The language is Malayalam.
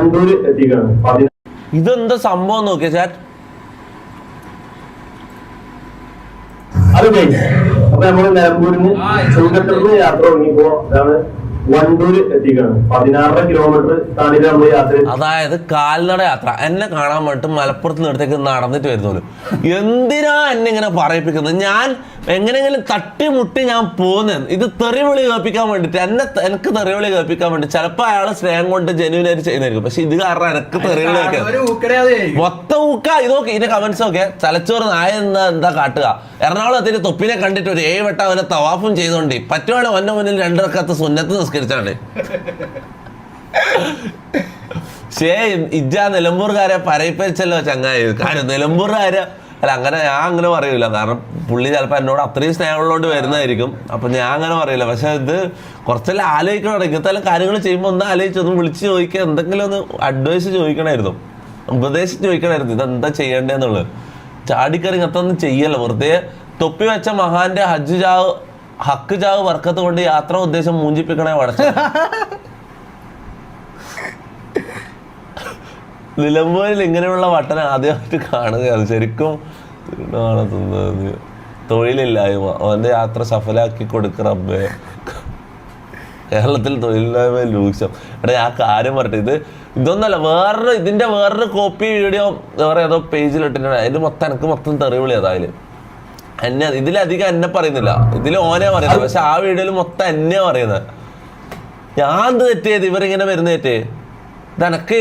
വണ്ടൂര് എത്തിക്കാണ്. ഇതെന്താ സംഭവം നോക്കിയ ചാറ്റ്. അത് കഴിഞ്ഞു. അപ്പൊ നമ്മള് നിലമ്പൂരിന്ന് ചുങ്കത്തൂർന്ന് യാത്ര തുടങ്ങിയപ്പോ അതാണ് വണ്ടൂര് എത്തിക്കാണ്. 16 കിലോമീറ്റർ താണ്ടി നമ്മൾ യാത്ര. അതായത് കാൽനട യാത്ര. എന്നെ കാണാൻ വേണ്ടിട്ട് മലപ്പുറത്ത് നിന്നടുത്തേക്ക് നടന്നിട്ട് വരുന്നല്ലോ. എന്തിനാ എന്നെ ഇങ്ങനെ പറയിപ്പിക്കുന്നത്? ഞാൻ എങ്ങനെയെങ്കിലും തട്ടിമുട്ടി ഞാൻ പോകുന്നത് ഇത് തെറിവിളി കേൾപ്പിക്കാൻ വേണ്ടിട്ട്. എനിക്ക് തെറിവിളി കേൾപ്പിക്കാൻ വേണ്ടി. ചിലപ്പോ അയാളെ സ്നേഹം കൊണ്ട് ജെന്യൂനായിട്ട് ചെയ്യുന്നതായിരിക്കും. പക്ഷെ ഇത് കാരണം എനിക്ക് തെറിവിളി മൊത്തം ഊക്ക. ഇതൊക്കെ ഇതിന്റെ കമന്റ്സ് ഒക്കെ തലച്ചോറ് നായ എന്താ കാട്ടുക. എറണാകുളത്തിന്റെ തൊപ്പിനെ കണ്ടിട്ട് ഒരു 7 വട്ടം അവനെ തവാഫും ചെയ്തോണ്ടി പറ്റുവാണ്. ഒന്റെ മുന്നിൽ 2 റക്അത്ത് സുന്നത്ത് നിസ്കരിച്ചാണ്. ശേ ഇജ്ജ നിലമ്പൂർക്കാരെ പറയിപ്പച്ചല്ലോ ചങ്ങായി. കാര്യം നിലമ്പൂർക്കാര് അല്ല അങ്ങനെ ഞാൻ അങ്ങനെ പറയൂല. കാരണം പുള്ളി ചിലപ്പോൾ എന്നോട് അത്രയും സ്നേഹമുള്ളതുകൊണ്ട് വരുന്നതായിരിക്കും. അപ്പൊ ഞാൻ അങ്ങനെ പറയില്ല. പക്ഷെ ഇത് കുറച്ചെല്ലാം ആലോചിക്കണം. ഇങ്ങനത്തെ എല്ലാം കാര്യങ്ങൾ ചെയ്യുമ്പോൾ ഒന്ന് ആലോചിച്ച് ഒന്ന് വിളിച്ച് ചോദിക്കുക. എന്തെങ്കിലും ഒന്ന് അഡ്വൈസ് ചോദിക്കണമായിരുന്നു, ഉപദേശിച്ച് ചോദിക്കണമായിരുന്നു ഇതെന്താ ചെയ്യേണ്ടതെന്നുള്ളത്. ചാടിക്കറി ഇങ്ങനത്തെ ഒന്നും ചെയ്യല്ല. വെറുതെ തൊപ്പി വെച്ച മഹാന്റെ ഹക്ക് ചാവ് വർക്കത്ത് കൊണ്ട് യാത്ര ഉദ്ദേശം മൂഞ്ചിപ്പിക്കണേ വടച്ച. നിലമ്പൂരിൽ ഇങ്ങനെയുള്ള വട്ടന ആദ്യമായിട്ട് കാണുകയാണ്. ശരിക്കും തൊഴിലില്ലായ്മ അവന്റെ യാത്ര സഫലാക്കി കൊടുക്കറബ്ബേ. കേരളത്തിൽ തൊഴിലില്ലായ്മ രൂക്ഷം. എടാ ഞാൻ കാര്യം പറഞ്ഞിട്ട് ഇതൊന്നല്ല, ഇതിന്റെ വേറൊരു കോപ്പി വീഡിയോ വേറെ ഏതോ പേജിൽ ഇട്ടിട്ടുണ്ട്. അതിൽ എനിക്ക് മൊത്തം തെറിവിളി. അതായത് ഇതിലധികം എന്നെ പറയുന്നില്ല, ഇതിൽ ഓനെ പറയുന്നത്. പക്ഷെ ആ വീഡിയോയിൽ മൊത്തം എന്നെ പറയുന്നത്. ഞാൻ തെറ്റിയത് ഇവരിങ്ങനെ വരുന്ന തെറ്റേ ഇതെനക്ക്